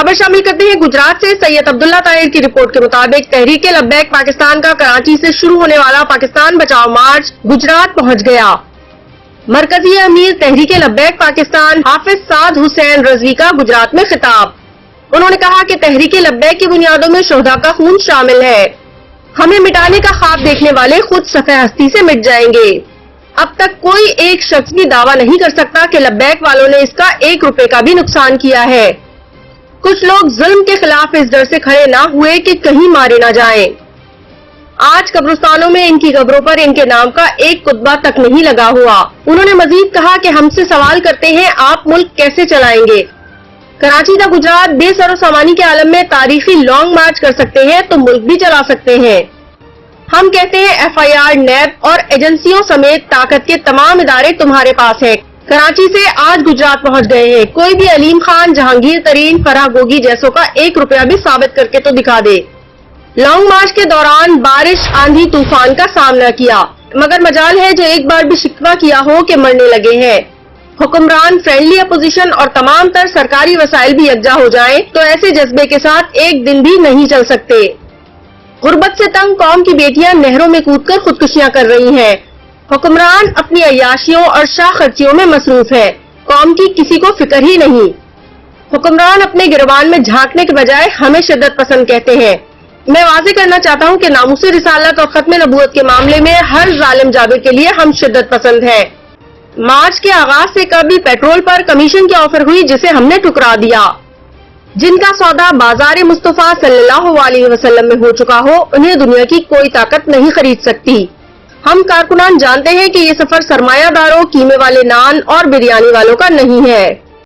खबर शामिल करते हैं गुजरात से। सैयद अब्दुल्ला ताहिर की रिपोर्ट के मुताबिक तहरीके लब्बैक पाकिस्तान का कराची से शुरू होने वाला पाकिस्तान बचाओ मार्च गुजरात पहुंच गया। मरकजी अमीर तहरीके लब्बैक पाकिस्तान हाफिज साद हुसैन रजवी का गुजरात में खिताब। उन्होंने कहा कि तहरीके लब्बैक की बुनियादों में शोहदा का खून शामिल है। हमें मिटाने का ख्वाब देखने वाले खुद सफ़े हस्ती से मिट जाएंगे। अब तक कोई एक शख्स भी दावा नहीं कर सकता कि लब्बैक वालों ने इसका 1 रुपए का भी नुकसान किया है। कुछ लोग जुल्म के खिलाफ इस डर से खड़े ना हुए कि कहीं मारे ना जाएं। आज कब्रिस्तानों में इनकी कब्रों पर इनके नाम का एक कुतबा तक नहीं लगा हुआ। उन्होंने मजीद कहा कि हमसे सवाल करते हैं, आप मुल्क कैसे चलाएंगे? कराची तक गुजरात बेसरो सामानी के आलम में तारीखी लॉन्ग मार्च कर सकते हैं तो मुल्क भी चला सकते हैं। हम कहते हैं FIR, नैब और एजेंसियों समेत ताकत के तमाम इदारे तुम्हारे पास है। कराची से आज गुजरात पहुंच गए हैं। कोई भी अलीम खान, जहांगीर तरीन, फराह गोगी जैसों का 1 रुपया भी साबित करके तो दिखा दे। लॉन्ग मार्च के दौरान बारिश, आंधी, तूफान का सामना किया, मगर मजाल है जो एक बार भी शिकवा किया हो कि मरने लगे हैं। हुक्मरान, फ्रेंडली अपोजिशन और तमाम तर सरकारी वसाइल भी यकजा हो जाएं तो ऐसे जज्बे के साथ एक दिन भी नहीं चल सकते। गुर्बत से तंग कौम की बेटियां नहरों में कूदकर खुदकुशियां कर रही हैं। हुक्मरान अपनी अय्याशियों और शाह खर्चियों में मसरूफ है। कौम की किसी को फिक्र ही नहीं। हुक्मरान अपने गिरबान में झांकने के बजाय हमें शिद्दत पसंद कहते हैं। मैं वाज़ेह करना चाहता हूं कि नामुसे रिसालत और खत्म नबूवत के मामले में हर जालिम जाबिर के लिए हम शिद्दत पसंद हैं। मार्च के आगाज से कभी पेट्रोल पर कमीशन की ऑफर हुई जिसे हमने ठुकरा दिया। जिनका सौदा बाजार मुस्तफा सल्लल्लाहु अलैहि वसल्लम में हो चुका हो, उन्हें दुनिया की कोई ताकत नहीं खरीद सकती। हम कारकुनान जानते हैं कि ये सफर सरमायादारों, कीमे वाले नान और बिरयानी वालों का नहीं है।